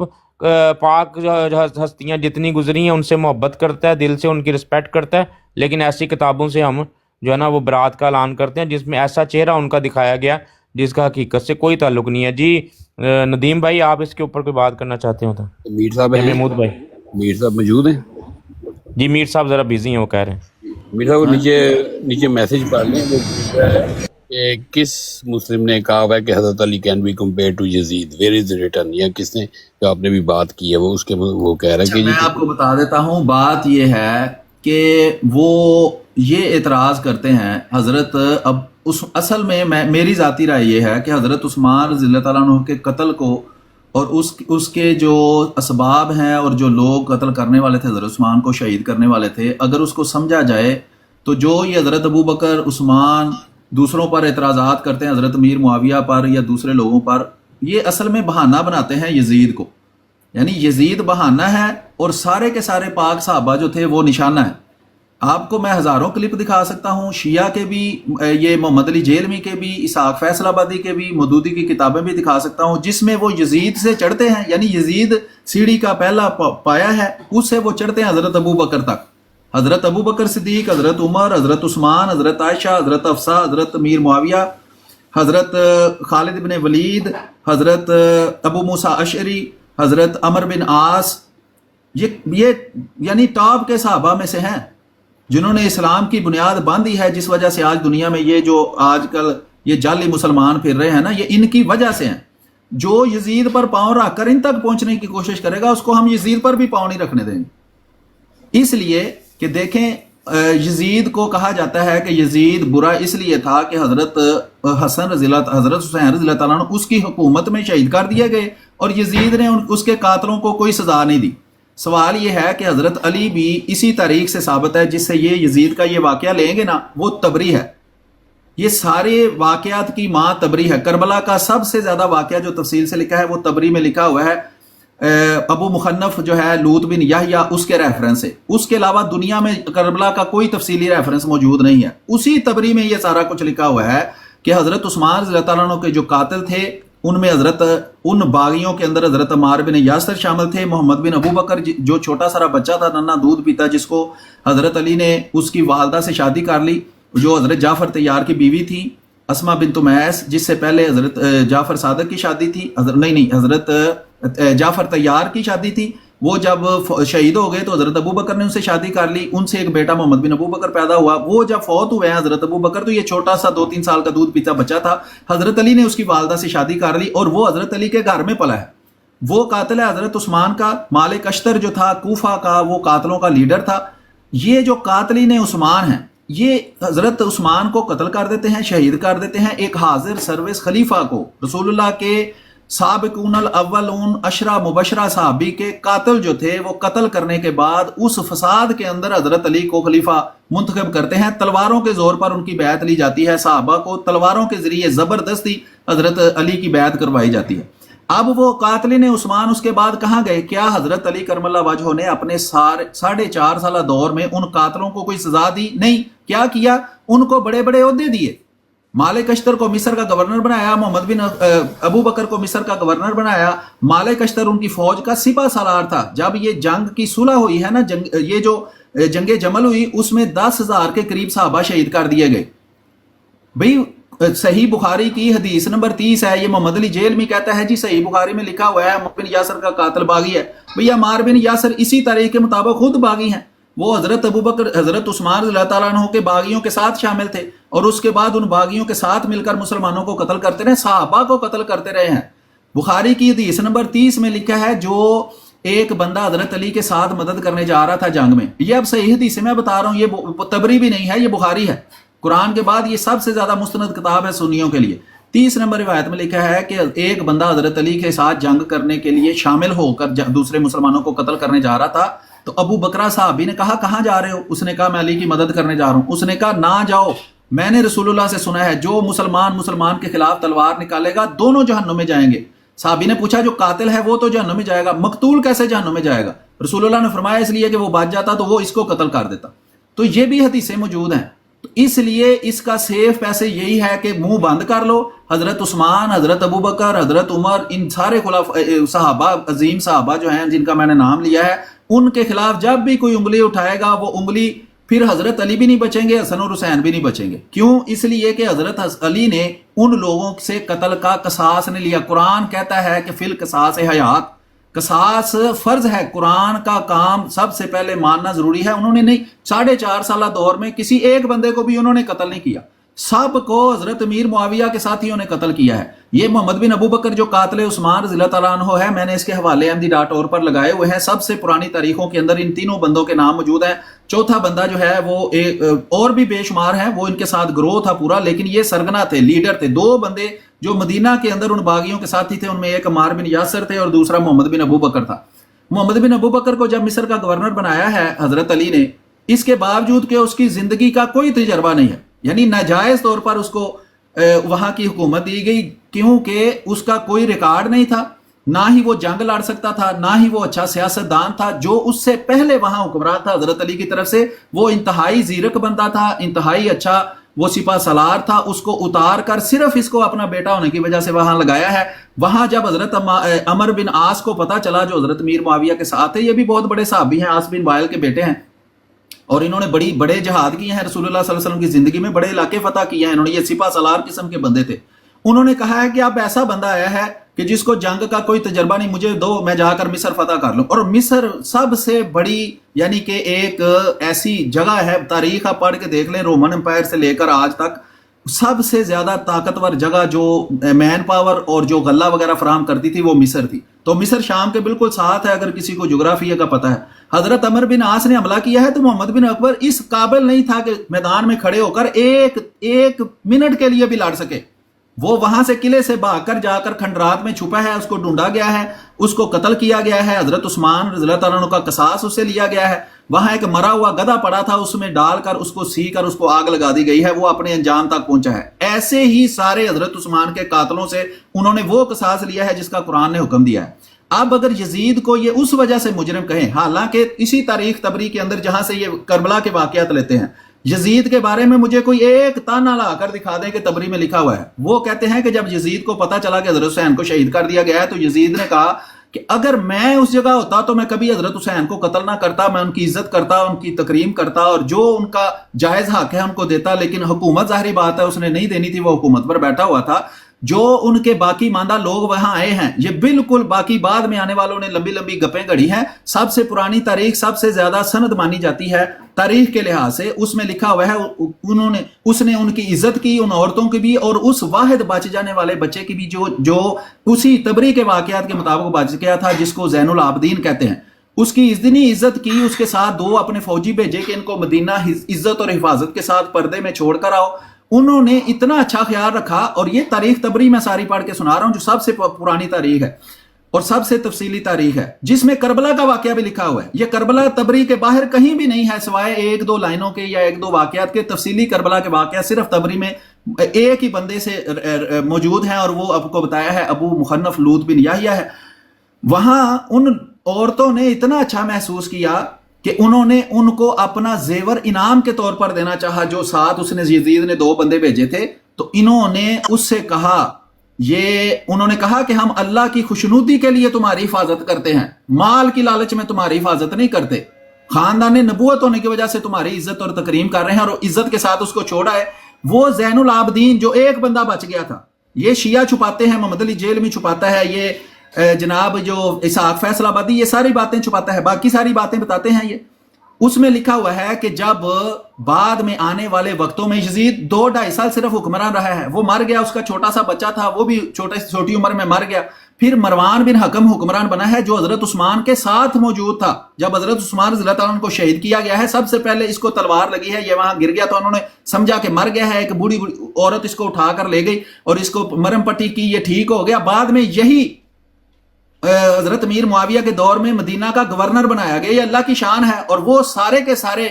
پاک ہستیاں جتنی گزری ہیں ان سے محبت کرتا ہے، دل سے ان کی رسپیکٹ کرتا ہے، لیکن ایسی کتابوں سے ہم جو ہے نا وہ برات کا اعلان کرتے ہیں جس میں ایسا چہرہ ان کا دکھایا گیا جس کا حقیقت سے کوئی تعلق نہیں ہے۔ جی ندیم بھائی، آپ اس کے اوپر کوئی بات کرنا چاہتے ہو تو؟ میر صاحب ہیں؟ محمود بھائی میر صاحب موجود ہیں؟ جی میر صاحب ذرا بزی ہیں، وہ کہہ رہے ہیں۔ میر صاحب نیچے میسج پڑھ لیں، وہ پوچھ رہا ہے کہ کس مسلم نے کہا ہوا ہے کہ حضرت Ali can be compared to Yazid, where is written, یا کس نے، جو آپ نے بھی بات کی ہے وہ اس کے وہ کہہ رہا ہے کہ میں آپ کو بتا دیتا ہوں، بات یہ ہے کہ وہ یہ اعتراض کرتے ہیں حضرت، اب اس اصل میں میری ذاتی رائے یہ ہے کہ حضرت عثمان رضی اللہ تعالیٰ عنہ کے قتل کو اور اس کے جو اسباب ہیں اور جو لوگ قتل کرنے والے تھے حضرت عثمان کو شہید کرنے والے تھے، اگر اس کو سمجھا جائے تو جو یہ حضرت ابو بکر، عثمان دوسروں پر اعتراضات کرتے ہیں، حضرت امیر معاویہ پر یا دوسرے لوگوں پر، یہ اصل میں بہانہ بناتے ہیں یزید کو، یعنی یزید بہانہ ہے اور سارے کے سارے پاک صحابہ جو تھے وہ نشانہ ہے۔ آپ کو میں ہزاروں کلپ دکھا سکتا ہوں، شیعہ کے بھی، یہ محمد علی جیلمی کے بھی، اسحاق فیصل آبادی کے بھی، مودودی کی کتابیں بھی دکھا سکتا ہوں جس میں وہ یزید سے چڑھتے ہیں، یعنی یزید سیڑھی کا پہلا پایا ہے، اس سے وہ چڑھتے ہیں حضرت ابو بکر تک، حضرت ابو بکر صدیق، حضرت عمر، حضرت عثمان، حضرت عائشہ، حضرت حفصہ، حضرت امیر معاویہ، حضرت خالد بن ولید، حضرت ابو موسیٰ اشعری، حضرت عمر بن عاص، یہ یعنی ٹاپ کے صحابہ میں سے ہیں جنہوں نے اسلام کی بنیاد باندھی ہے، جس وجہ سے آج دنیا میں یہ جو آج کل یہ جعلی مسلمان پھر رہے ہیں نا، یہ ان کی وجہ سے ہیں۔ جو یزید پر پاؤں رکھ کر ان تک پہنچنے کی کوشش کرے گا اس کو ہم یزید پر بھی پاؤں نہیں رکھنے دیں گے، اس لیے کہ دیکھیں یزید کو کہا جاتا ہے کہ یزید برا اس لیے تھا کہ حضرت حسین رضی اللہ تعالیٰ عنہ اس کی حکومت میں شہید کر دیے گئے اور یزید نے اس کے قاتلوں کو کوئی سزا نہیں دی۔ سوال یہ ہے کہ حضرت علی بھی اسی تاریخ سے ثابت ہے جس سے یہ یزید کا یہ واقعہ لیں گے نا، وہ تبری ہے، یہ سارے واقعات کی ماں تبری ہے۔ کربلا کا سب سے زیادہ واقعہ جو تفصیل سے لکھا ہے وہ تبری میں لکھا ہوا ہے، ابو مخنف جو ہے لوط بن یحییٰ اس کے ریفرنس سے، اس کے علاوہ دنیا میں کربلا کا کوئی تفصیلی ریفرنس موجود نہیں ہے۔ اسی تبری میں یہ سارا کچھ لکھا ہوا ہے کہ حضرت عثمان رضی اللہ تعالیٰ عنہ کے جو قاتل تھے ان میں ان باغیوں کے اندر حضرت عمار بن یاسر شامل تھے، محمد بن ابو بکر جو چھوٹا سارا بچہ تھا، ننھا دودھ پیتا، جس کو حضرت علی نے اس کی والدہ سے شادی کر لی، جو حضرت جعفر طیار کی بیوی تھی، اسما بنت امیس جس سے پہلے حضرت جعفر صادق کی شادی تھی، حضرت جعفر طیار کی شادی تھی، وہ جب شہید ہو گئے تو حضرت ابو بکر نے ان سے شادی کر لی، ان سے ایک بیٹا محمد بن ابو بکر پیدا ہوا، وہ جب فوت ہوئے ہیں حضرت ابو بکر تو یہ چھوٹا سا 2-3 سال کا دودھ پیتا بچہ تھا، حضرت علی نے اس کی والدہ سے شادی کر لی اور وہ حضرت علی کے گھر میں پلا ہے۔ وہ قاتل ہے حضرت عثمان کا. مالک اشتر جو تھا کوفہ کا وہ قاتلوں کا لیڈر تھا. یہ جو قاتلین عثمان ہیں یہ حضرت عثمان کو قتل کر دیتے ہیں, شہید کر دیتے ہیں. ایک حاضر سروس خلیفہ کو, رسول اللہ کے سابقون الاولون عشرہ مبشرہ صحابی کے قاتل جو تھے وہ قتل کرنے کے بعد اس فساد کے اندر حضرت علی کو خلیفہ منتخب کرتے ہیں. تلواروں کے زور پر ان کی بیعت لی جاتی ہے. صحابہ کو تلواروں کے ذریعے زبردستی حضرت علی کی بیعت کروائی جاتی ہے. اب وہ قاتلین عثمان اس کے بعد کہاں گئے؟ کیا حضرت علی کرم اللہ وجہہ نے اپنے 4.5 سالہ دور میں ان قاتلوں کو کوئی سزا دی؟ نہیں. کیا کیا؟ ان کو بڑے بڑے عہدے دیے. مالک اشتر کو مصر کا گورنر بنایا, محمد بن ابو بکر کو مصر کا گورنر بنایا. مالک اشتر ان کی فوج کا سپہ سالار تھا. جب یہ جنگ کی صلح ہوئی ہے نا, یہ جو جنگ جمل ہوئی اس میں 10,000 کے قریب صحابہ شہید کر دیے گئے. بھئی صحیح بخاری کی حدیث نمبر 30 ہے. یہ محمد علی جیل میں کہتا ہے جی صحیح بخاری میں لکھا ہوا ہے عمار بن یاسر کا قاتل باغی ہے. بھئی عمار بن یاسر اسی تاریخ کے مطابق خود باغی ہیں. وہ حضرت ابو بکر حضرت عثمان رضی اللہ تعالیٰ عنہ کے باغیوں کے ساتھ شامل تھے اور اس کے بعد ان باغیوں کے ساتھ مل کر مسلمانوں کو قتل کرتے رہے, صحابہ کو قتل کرتے رہے ہیں. بخاری کی حدیث نمبر 30 میں لکھا ہے جو ایک بندہ حضرت علی کے ساتھ مدد کرنے جا رہا تھا جنگ میں. یہ اب صحیح حدیث میں بتا رہا ہوں, یہ تبری بھی نہیں ہے, یہ بخاری ہے. قرآن کے بعد یہ سب سے زیادہ مستند کتاب ہے سنیوں کے لیے. 30 نمبر روایت میں لکھا ہے کہ ایک بندہ حضرت علی کے ساتھ جنگ کرنے کے لیے شامل ہو کر دوسرے مسلمانوں کو قتل کرنے جا رہا تھا. تو ابو بکرہ صحابی نے کہا کہاں جا رہے ہو؟ اس نے کہا میں علی کی مدد کرنے جا رہا ہوں. اس نے کہا نہ جاؤ, میں نے رسول اللہ سے سنا ہے جو مسلمان کے خلاف تلوار نکالے گا دونوں جہنم میں جائیں گے. صحابی نے پوچھا جو قاتل ہے وہ تو جہنم میں جائے گا, مقتول کیسے جہنم میں جائے گا؟ رسول اللہ نے فرمایا اس لیے کہ وہ بچ جاتا تو وہ اس کو قتل کر دیتا. تو یہ بھی حدیثیں موجود ہیں. تو اس لیے اس کا سیف پیسے یہی ہے کہ منہ بند کر لو. حضرت عثمان, حضرت ابو بکر, حضرت عمر, ان سارے صحابہ, عظیم صحابہ جو ہیں جن کا میں نے نام لیا ہے, ان کے خلاف جب بھی کوئی انگلی اٹھائے گا وہ انگلی پھر حضرت علی بھی نہیں بچیں گے, حسن اور حسین بھی نہیں بچیں گے. کیوں؟ اس لیے کہ حضرت علی نے ان لوگوں سے قتل کا قصاص نے لیا. قرآن کہتا ہے کہ فی القصاص حیات, قصاص فرض ہے. قرآن کا کام سب سے پہلے ماننا ضروری ہے. انہوں نے نہیں, 4.5 سالہ دور میں کسی ایک بندے کو بھی انہوں نے قتل نہیں کیا, سب کو حضرت امیر معاویہ کے ساتھیوں نے قتل کیا ہے. یہ محمد بن ابو بکر جو قاتل عثمان رضی اللہ تعالیٰ عنہ ہے, میں نے اس کے حوالے MD.org پر لگائے ہوئے ہیں. سب سے پرانی تاریخوں کے اندر ان تینوں بندوں کے نام موجود ہیں. چوتھا بندہ جو ہے وہ اور بھی بے شمار ہیں, وہ ان کے ساتھ گروہ تھا پورا, لیکن یہ سرگنا تھے, لیڈر تھے. 2 بندے جو مدینہ کے اندر ان باغیوں کے ساتھی تھے, ان میں ایک عمار بن یاسر تھے اور دوسرا محمد بن ابو بکر تھا. محمد بن ابو بکر کو جب مصر کا گورنر بنایا ہے حضرت علی نے, اس کے باوجود کہ اس کی زندگی کا کوئی تجربہ نہیں ہے, یعنی ناجائز طور پر اس کو وہاں کی حکومت دی گئی, کیونکہ اس کا کوئی ریکارڈ نہیں تھا, نہ ہی وہ جنگ لڑ سکتا تھا, نہ ہی وہ اچھا سیاستدان تھا. جو اس سے پہلے وہاں حکمران تھا حضرت علی کی طرف سے, وہ انتہائی زیرک بندہ تھا, انتہائی اچھا وہ سپہ سالار تھا. اس کو اتار کر صرف اس کو اپنا بیٹا ہونے کی وجہ سے وہاں لگایا ہے. وہاں جب حضرت عمر بن عاص کو پتا چلا, جو حضرت امیر معاویہ کے ساتھ ہے, یہ بھی بہت بڑے صحابی ہیں, عاص بن وائل کے بیٹے ہیں, اور انہوں نے بڑے جہاد کیے ہیں رسول اللہ صلی اللہ علیہ وسلم کی زندگی میں, بڑے علاقے فتح کیے ہیں انہوں نے, یہ سپہ سالار قسم کے بندے تھے. انہوں نے کہا ہے کہ اب ایسا بندہ آیا ہے کہ جس کو جنگ کا کوئی تجربہ نہیں, مجھے دو, میں جا کر مصر فتح کر لوں. اور مصر سب سے بڑی یعنی کہ ایک ایسی جگہ ہے, تاریخ آپ پڑھ کے دیکھ لیں, رومن امپائر سے لے کر آج تک سب سے زیادہ طاقتور جگہ جو مین پاور اور جو غلہ وغیرہ فراہم کرتی تھی وہ مصر تھی. تو مصر شام کے بالکل ساتھ ہے, اگر کسی کو جغرافیہ کا پتہ ہے. حضرت عمر بن عاص نے حملہ کیا ہے تو محمد بن اکبر اس قابل نہیں تھا کہ میدان میں کھڑے ہو کر ایک منٹ کے لیے بھی لڑ سکے. وہ وہاں سے قلعے سے بھاگ کر جا کر کھنڈرات میں چھپا ہے, اس کو ڈھونڈا گیا ہے, اس کو قتل کیا گیا ہے. حضرت عثمان رضی اللہ تعالیٰ عنہ کا قصاص اس سے لیا گیا ہے. وہاں ایک مرا ہوا گدھا پڑا تھا, اس میں ڈال کر اس کو سی کر اس کو آگ لگا دی گئی ہے, وہ اپنے انجام تک پہنچا ہے. ایسے ہی سارے حضرت عثمان کے قاتلوں سے انہوں نے وہ قصاص لیا ہے جس کا قرآن نے حکم دیا ہے. اب اگر یزید کو یہ اس وجہ سے مجرم کہیں, حالانکہ اسی تاریخ تبری کے اندر جہاں سے یہ کربلا کے واقعات لیتے ہیں, یزید کے بارے میں مجھے کوئی ایک تانا لا کر دکھا دیں کہ تبری میں لکھا ہوا ہے. وہ کہتے ہیں کہ جب یزید کو پتا چلا کہ حضرت حسین کو شہید کر دیا گیا ہے, تو یزید نے کہا کہ اگر میں اس جگہ ہوتا تو میں کبھی حضرت حسین کو قتل نہ کرتا, میں ان کی عزت کرتا, ان کی تکریم کرتا, اور جو ان کا جائز حق ہے ان کو دیتا. لیکن حکومت ظاہری بات ہے اس نے نہیں دینی تھی, وہ حکومت پر بیٹھا ہوا تھا. جو ان کے باقی ماندہ لوگ وہاں آئے ہیں یہ بالکل باقی بعد میں آنے والوں نے لمبی لمبی گپیں گھڑی ہیں. سب سے پرانی تاریخ سب سے زیادہ سند مانی جاتی ہے تاریخ کے لحاظ سے. اس میں لکھا ہوا ہے اس نے ان کی عزت کی، ان عورتوں کی بھی، اور اس واحد بچ جانے والے بچے کی بھی جو اسی تبری کے واقعات کے مطابق بچ گیا تھا، جس کو زین العابدین کہتے ہیں. اس کی اتنی عزت کی، اس کے ساتھ 2 اپنے فوجی بھیجے کہ ان کو مدینہ عزت اور حفاظت کے ساتھ پردے میں چھوڑ کر آؤ. انہوں نے اتنا اچھا خیال رکھا. اور یہ تاریخ تبری میں ساری پڑھ کے سنا رہا ہوں جو سب سے پرانی تاریخ ہے اور سب سے تفصیلی تاریخ ہے، جس میں کربلا کا واقعہ بھی لکھا ہوا ہے. یہ کربلا تبری کے باہر کہیں بھی نہیں ہے سوائے 1-2 لائنوں کے یا 1-2 واقعات کے. تفصیلی کربلا کے واقعات صرف تبری میں ایک ہی بندے سے موجود ہیں، اور وہ آپ کو بتایا ہے ابو مخنف لوط بن یحییٰ ہے. وہاں ان عورتوں نے اتنا اچھا محسوس کیا کہ انہوں نے ان کو اپنا زیور انعام کے طور پر دینا چاہا. جو ساتھ اس نے یزید نے 2 بندے بھیجے تھے، تو انہوں نے اس سے کہا، انہوں نے کہا کہ ہم اللہ کی خوشنودی کے لیے تمہاری حفاظت کرتے ہیں، مال کی لالچ میں تمہاری حفاظت نہیں کرتے. خاندان نبوت ہونے کی وجہ سے تمہاری عزت اور تکریم کر رہے ہیں، اور عزت کے ساتھ اس کو چھوڑا ہے. وہ زین العابدین جو ایک بندہ بچ گیا تھا، یہ شیعہ چھپاتے ہیں، محمد علی جیل میں چھپاتا ہے، یہ جناب جو اسحاق فیصل آبادی یہ ساری باتیں چھپاتا ہے، باقی ساری باتیں بتاتے ہیں. یہ اس میں لکھا ہوا ہے کہ جب بعد میں آنے والے وقتوں میں یزید 2-2.5 سال صرف حکمران رہا ہے، وہ مر گیا، اس کا چھوٹا سا بچہ تھا وہ بھی چھوٹی عمر میں مر گیا. پھر مروان بن حکم حکمران بنا ہے جو حضرت عثمان کے ساتھ موجود تھا. جب حضرت عثمان رضی اللہ تعالیٰ عنہ کو شہید کیا گیا ہے، سب سے پہلے اس کو تلوار لگی ہے، یہ وہاں گر گیا تو انہوں نے سمجھا کہ مر گیا ہے. ایک بوڑھی عورت اس کو اٹھا کر لے گئی اور اس کو مرم پٹی کی، یہ ٹھیک ہو گیا. بعد میں یہی حضرت امیر معاویہ کے دور میں مدینہ کا گورنر بنایا گیا. یہ اللہ کی شان ہے. اور وہ سارے کے سارے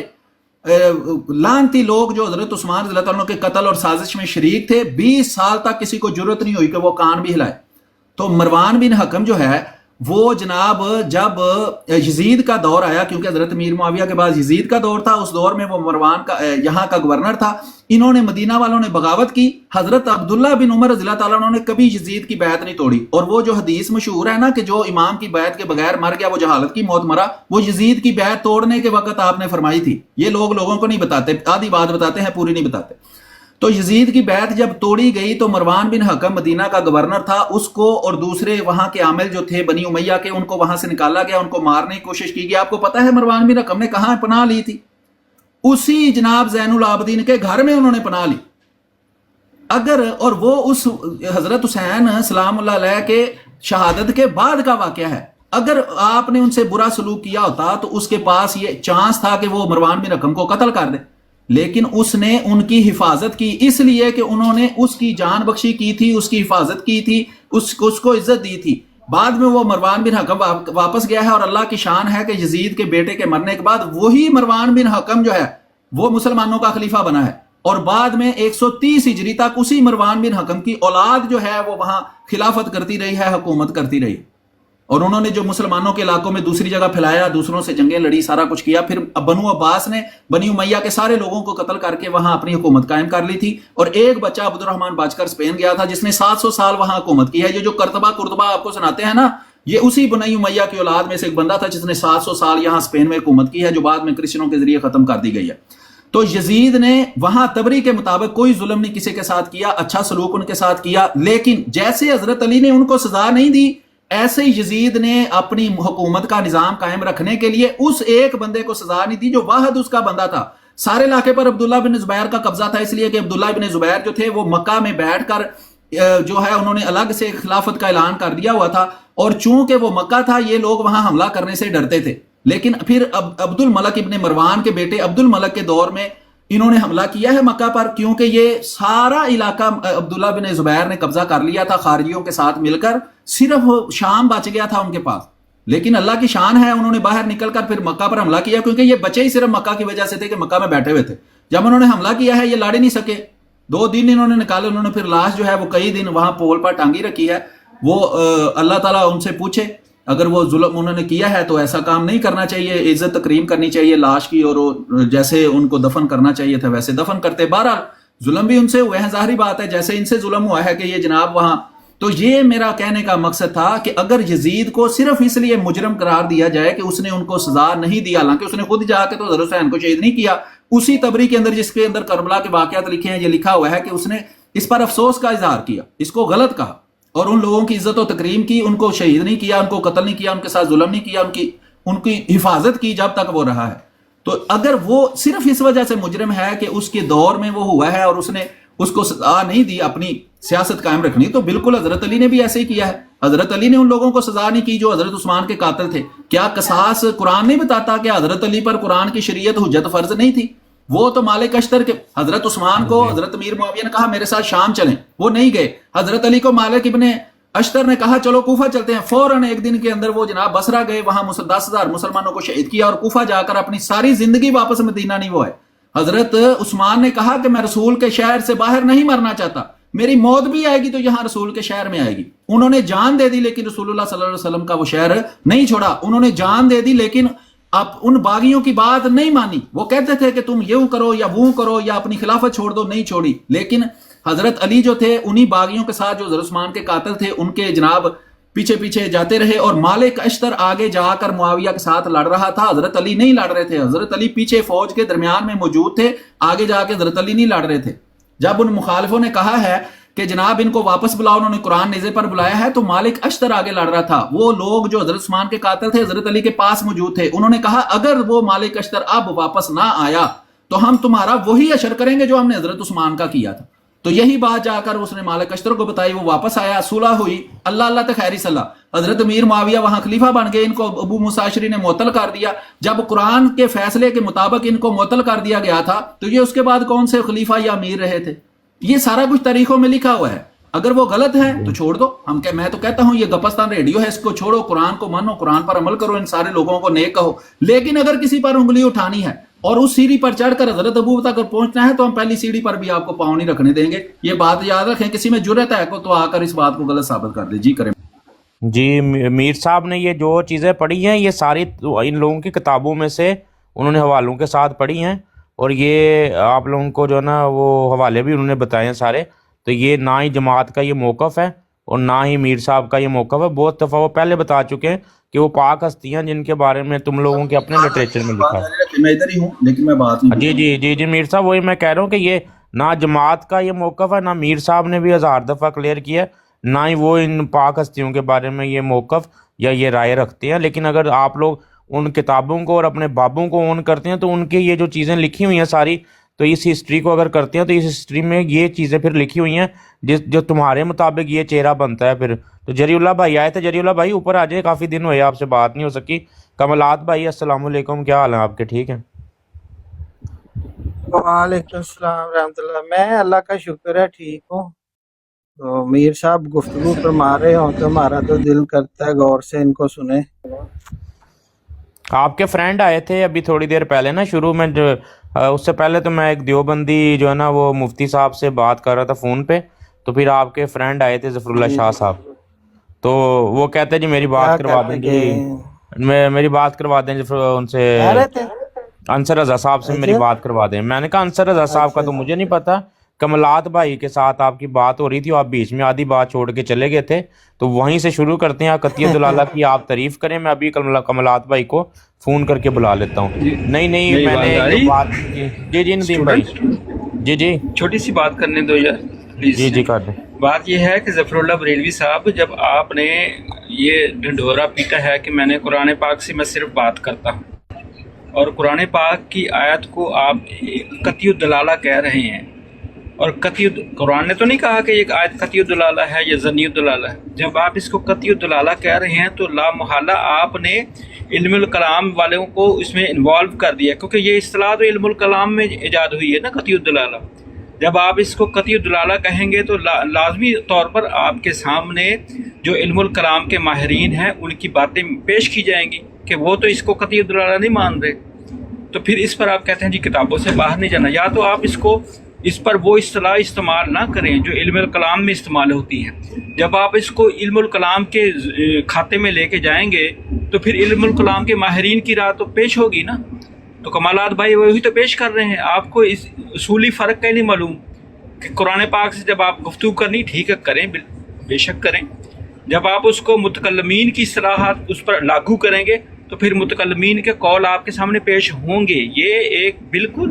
لعنتی لوگ جو حضرت عثمان رضی اللہ عنہ کے قتل اور سازش میں شریک تھے، 20 سال تک کسی کو جرت نہیں ہوئی کہ وہ کان بھی ہلائے. تو مروان بن حکم جو ہے وہ جناب جب یزید کا دور آیا، کیونکہ حضرت امیر معاویہ کے بعد یزید کا دور تھا، اس دور میں وہ مروان کا یہاں کا گورنر تھا. انہوں نے مدینہ والوں نے بغاوت کی. حضرت عبداللہ بن عمر رضی اللہ تعالیٰ عنہ نے کبھی یزید کی بیعت نہیں توڑی. اور وہ جو حدیث مشہور ہے نا کہ جو امام کی بیعت کے بغیر مر گیا وہ جہالت کی موت مرا، وہ یزید کی بیعت توڑنے کے وقت آپ نے فرمائی تھی. یہ لوگوں کو نہیں بتاتے، آدھی بات بتاتے ہیں، پوری نہیں بتاتے. تو یزید کی بیعت جب توڑی گئی تو مروان بن حکم مدینہ کا گورنر تھا، اس کو اور دوسرے وہاں کے عامل جو تھے بنی امیہ کے، ان کو وہاں سے نکالا گیا، ان کو مارنے کی کوشش کی گئی. آپ کو پتا ہے مروان بن حکم نے کہاں پناہ لی تھی؟ اسی جناب زین العابدین کے گھر میں انہوں نے پناہ لی. اور وہ اس حضرت حسین سلام اللہ علیہ کے شہادت کے بعد کا واقعہ ہے. اگر آپ نے ان سے برا سلوک کیا ہوتا تو اس کے پاس یہ چانس تھا کہ وہ مروان بن حکم کو قتل کر دے، لیکن اس نے ان کی حفاظت کی، اس لیے کہ انہوں نے اس کی جان بخشی کی تھی، اس کی حفاظت کی تھی، اس کو عزت دی تھی. بعد میں وہ مروان بن حکم واپس گیا ہے، اور اللہ کی شان ہے کہ یزید کے بیٹے کے مرنے کے بعد وہی مروان بن حکم جو ہے وہ مسلمانوں کا خلیفہ بنا ہے. اور بعد میں 130 ہجری تک اسی مروان بن حکم کی اولاد جو ہے وہ وہاں خلافت کرتی رہی ہے، حکومت کرتی رہی. اور انہوں نے جو مسلمانوں کے علاقوں میں دوسری جگہ پھیلایا، دوسروں سے جنگیں لڑی، سارا کچھ کیا. پھر بنو عباس نے بنی امیہ کے سارے لوگوں کو قتل کر کے وہاں اپنی حکومت قائم کر لی تھی. اور ایک بچہ عبد الرحمن بچ کر اسپین گیا تھا جس نے 700 سال وہاں حکومت کی ہے. یہ جو قرطبہ آپ کو سناتے ہیں نا، یہ اسی بنی امیہ کی اولاد میں سے ایک بندہ تھا جس نے 700 سال یہاں اسپین میں حکومت کی ہے، جو بعد میں کرسچنوں کے ذریعے ختم کر دی گئی ہے. تو یزید نے وہاں تبری کے مطابق کوئی ظلم نہیں کسی کے ساتھ کیا، اچھا سلوک ان کے ساتھ کیا. لیکن جیسے حضرت علی نے ان کو سزا نہیں دی، ایسے یزید نے اپنی حکومت کا نظام قائم رکھنے کے لیے اس ایک بندے کو سزا نہیں دی جو واحد اس کا بندہ تھا. سارے علاقے پر عبداللہ بن زبیر کا قبضہ تھا، اس لیے کہ عبداللہ بن زبیر جو تھے وہ مکہ میں بیٹھ کر جو ہے انہوں نے الگ سے خلافت کا اعلان کر دیا ہوا تھا. اور چونکہ وہ مکہ تھا، یہ لوگ وہاں حملہ کرنے سے ڈرتے تھے. لیکن پھر عبد الملک ابن مروان کے بیٹے عبد الملک کے دور میں انہوں نے حملہ کیا ہے مکہ پر، کیونکہ یہ سارا علاقہ عبداللہ بن زبیر نے قبضہ کر لیا تھا خارجیوں کے ساتھ مل کر. صرف شام بچ گیا تھا ان کے پاس. لیکن اللہ کی شان ہے، انہوں نے باہر نکل کر پھر مکہ پر حملہ کیا، کیونکہ یہ بچے ہی صرف مکہ کی وجہ سے تھے کہ مکہ میں بیٹھے ہوئے تھے. جب انہوں نے حملہ کیا ہے یہ لڑ نہیں سکے، 2 دن انہوں نے نکالے. انہوں نے پھر لاش جو ہے وہ کئی دن وہاں پول پر ٹانگی رکھی ہے. وہ اللہ تعالیٰ ان سے پوچھے اگر وہ ظلم انہوں نے کیا ہے تو ایسا کام نہیں کرنا چاہیے، عزت تکریم کرنی چاہیے لاش کی، اور جیسے ان کو دفن کرنا چاہیے تھا ویسے دفن کرتے. بہرحال ظلم بھی ان سے ہوئے ہیں، ظاہری بات ہے، جیسے ان سے ظلم ہوا ہے کہ یہ جناب وہاں. تو یہ میرا کہنے کا مقصد تھا کہ اگر یزید کو صرف اس لیے مجرم قرار دیا جائے کہ اس نے ان کو سزا نہیں دی، حالانکہ اس نے خود جا کے تو حضرت حسین کو شہید نہیں کیا. اسی تبری کے اندر جس کے اندر کربلا کے واقعات لکھے ہیں، یہ لکھا ہوا ہے کہ اس نے اس پر افسوس کا اظہار کیا، اس کو غلط کہا اور ان لوگوں کی عزت و تکریم کی، ان کو شہید نہیں کیا، ان کو قتل نہیں کیا، ان کے ساتھ ظلم نہیں کیا، ان کی حفاظت کی جب تک وہ رہا ہے. تو اگر وہ صرف اس وجہ سے مجرم ہے کہ اس کے دور میں وہ ہوا ہے اور اس نے اس کو سزا نہیں دی اپنی سیاست قائم رکھنی، تو بالکل حضرت علی نے بھی ایسے ہی کیا ہے. حضرت علی نے ان لوگوں کو سزا نہیں کی جو حضرت عثمان کے قاتل تھے. کیا قصاص قرآن نہیں بتاتا کہ حضرت علی پر قرآن کی شریعت حجت فرض نہیں تھی؟ وہ تو مالک اشتر کے حضرت عثمان کو حضرت امیر معاویہ نے کہا میرے ساتھ شام چلیں، وہ نہیں گئے. حضرت علی کو مالک ابن اشتر نے کہا چلو کوفہ چلتے ہیں، فوراً ایک دن کے اندر وہ جناب بصرہ گئے، وہاں 10,000 مسلمانوں کو شہید کیا اور کوفہ جا کر اپنی ساری زندگی واپس مدینہ نہیں وہ ہے. حضرت عثمان نے کہا کہ میں رسول کے شہر سے باہر نہیں مرنا چاہتا، میری موت بھی آئے گی تو یہاں رسول کے شہر میں آئے گی. انہوں نے جان دے دی لیکن رسول اللہ صلی اللہ علیہ وسلم کا وہ شہر نہیں چھوڑا. انہوں نے جان دے دی لیکن اب ان باغیوں کی بات نہیں مانی. وہ کہتے تھے کہ تم یہ کرو یا وہ کرو یا اپنی خلافت چھوڑ دو، نہیں چھوڑی. لیکن حضرت علی جو تھے انہی باغیوں کے ساتھ جو حضرت عثمان کے قاتل تھے ان کے جناب پیچھے پیچھے جاتے رہے اور مالک اشتر آگے جا کر معاویہ کے ساتھ لڑ رہا تھا، حضرت علی نہیں لڑ رہے تھے. حضرت علی پیچھے فوج کے درمیان میں موجود تھے، آگے جا کے حضرت علی نہیں لڑ رہے تھے. جب ان مخالفوں نے کہا ہے کہ جناب ان کو واپس بلاؤ، انہوں نے قرآن نیزے پر بلایا ہے، تو مالک اشتر آگے لڑ رہا تھا. وہ لوگ جو حضرت عثمان کے قاتل تھے حضرت علی کے پاس موجود تھے. انہوں نے کہا اگر وہ مالک اشتر اب واپس نہ آیا تو ہم تمہارا وہی اشر کریں گے جو ہم نے حضرت عثمان کا کیا تھا. تو یہی بات جا کر اس نے مالک اشتر کو بتائی، وہ واپس آیا، صلح ہوئی، اللہ اللہ تک خیری صلاح. حضرت امیر معاویہ وہاں خلیفہ بن گئے، ان کو ابو موسیٰ اشعری نے معطل کر دیا. جب قرآن کے فیصلے کے مطابق ان کو معطل کر دیا گیا تھا تو یہ اس کے بعد کون سے خلیفہ یا امیر رہے تھے؟ یہ سارا کچھ تاریخوں میں لکھا ہوا ہے. اگر وہ غلط ہے تو چھوڑ دو. میں تو کہتا ہوں یہ گپستان ریڈیو ہے، اس کو چھوڑو، قرآن کو مانو، قرآن پر عمل کرو، ان سارے لوگوں کو نیک کہو. لیکن اگر کسی پر انگلی اٹھانی ہے اور اس سیڑھی پر چڑھ کر حضرت ابو تک پہنچنا ہے تو ہم پہلی سیڑھی پر بھی آپ کو پاؤں نہیں رکھنے دیں گے. یہ بات یاد رکھیں. کسی میں جرأت ہے تو آ کر اس بات کو غلط ثابت کر دے. جی کریں. جی میر صاحب نے یہ جو چیزیں پڑھی ہیں یہ ساری ان لوگوں کی کتابوں میں سے انہوں نے حوالوں کے ساتھ پڑھی ہیں، اور یہ آپ لوگوں کو جو ہے نا وہ حوالے بھی انہوں نے بتائے ہیں سارے. تو یہ نہ ہی جماعت کا یہ موقف ہے اور نہ ہی میر صاحب کا یہ موقف ہے. بہت دفعہ وہ پہلے بتا چکے ہیں کہ وہ پاک ہستیاں جن کے بارے میں تم لوگوں کے اپنے لٹریچر میں لکھا ہے. میں ادھر ہی ہوں لیکن میں بات نہیں. جی میر صاحب وہی میں کہہ رہا ہوں کہ یہ نہ جماعت کا یہ موقف ہے، نہ میر صاحب نے بھی 1000 دفعہ کلیئر کیا، نہ ہی وہ ان پاک ہستیوں کے بارے میں یہ موقف یا یہ رائے رکھتے ہیں. لیکن اگر آپ لوگ ان کتابوں کو اور اپنے بابوں کو اون کرتے ہیں تو ان کی یہ جو چیزیں لکھی ہوئی ہیں ساری، تو اس ہسٹری کو اگر کرتے ہیں تو اس ہسٹری میں یہ چیزیں پھر لکھی ہوئی ہیں جو تمہارے مطابق یہ چہرہ بنتا ہے پھر. تو جری اللہ بھائی آئے تھے. جری اللہ بھائی اوپر آ جائیں، کافی دن ہوئے آپ سے بات نہیں ہو سکی. کمالات بھائی السلام علیکم، کیا حال ہے آپ کے؟ ٹھیک ہیں؟ وعلیکم السلام رحمۃ اللہ. میں اللہ کا شکر ہے ٹھیک ہوں. تو میر صاحب گفتگو فرما رہے ہوں تو ہمارا تو دل کرتا ہے غور سے ان کو سنیں. آپ کے فرینڈ آئے تھے ابھی تھوڑی دیر پہلے نا شروع میں، جو اس سے پہلے تو میں ایک دیوبندی جو ہے نا وہ مفتی صاحب سے بات کر رہا تھا فون پہ، تو پھر آپ کے فرینڈ آئے تھے ظفر اللہ شاہ صاحب، تو وہ کہتے جی میری بات کروا دیں جی، میری بات کروا دیں ان سے، انصر رضا صاحب سے میری بات کروا دیں. میں نے کہا انصر رضا صاحب کا تو مجھے نہیں پتا، کمالات بھائی کے ساتھ آپ کی بات ہو رہی تھی، آپ بیچ میں آدھی بات چھوڑ کے چلے گئے تھے، تو وہیں سے شروع کرتے ہیں. قطعی دلالہ کی آپ تعریف کریں. میں ابھی کمالات بھائی کو فون کر کے بلا لیتا ہوں. نہیں میں نے یہ بات جی ندیم بھائی جی چھوٹی سی بات کرنے دو یار پلیز. جی کر دیں. بات یہ ہے کہ ظفر اللہ بریلوی صاحب، جب آپ نے یہ ڈھنڈورا پیٹا ہے کہ میں نے قرآن پاک سے میں صرف بات کرتا ہوں اور قرآن پاک کی آیت کو آپ قطعی الدلالہ کہہ رہے ہیں، اور قرآن نے تو نہیں کہا کہ ایک آیت قطعی الدلالہ ہے یا ظنی الدلالہ ہے. جب آپ اس کو قطعی الدلالہ کہہ رہے ہیں تو لا محالہ آپ نے علم الکلام والوں کو اس میں انوالو کر دیا، کیونکہ یہ اصطلاح تو علم الکلام میں ایجاد ہوئی ہے نا قطعی الدلالہ. جب آپ اس کو قطعی الدلالہ کہیں گے تو لازمی طور پر آپ کے سامنے جو علم الکلام کے ماہرین ہیں ان کی باتیں پیش کی جائیں گی کہ وہ تو اس کو قطعی الدلالہ نہیں مان رہے. تو پھر اس پر آپ کہتے ہیں جی کتابوں سے باہر نہیں جانا. یا تو آپ اس پر وہ اصطلاح استعمال نہ کریں جو علم الکلام میں استعمال ہوتی ہے. جب آپ اس کو علم الکلام کے کھاتے میں لے کے جائیں گے تو پھر علم الکلام کے ماہرین کی رائے تو پیش ہوگی نا. تو کمالات بھائی وہی تو پیش کر رہے ہیں. آپ کو اس اصولی فرق کا نہیں معلوم کہ قرآن پاک سے جب آپ گفتگو کرنی ٹھیک ہے کریں، بے شک کریں. جب آپ اس کو متکلمین کی اصطلاحات اس پر لاگو کریں گے تو پھر متکلمین کے قول آپ کے سامنے پیش ہوں گے. یہ ایک بالکل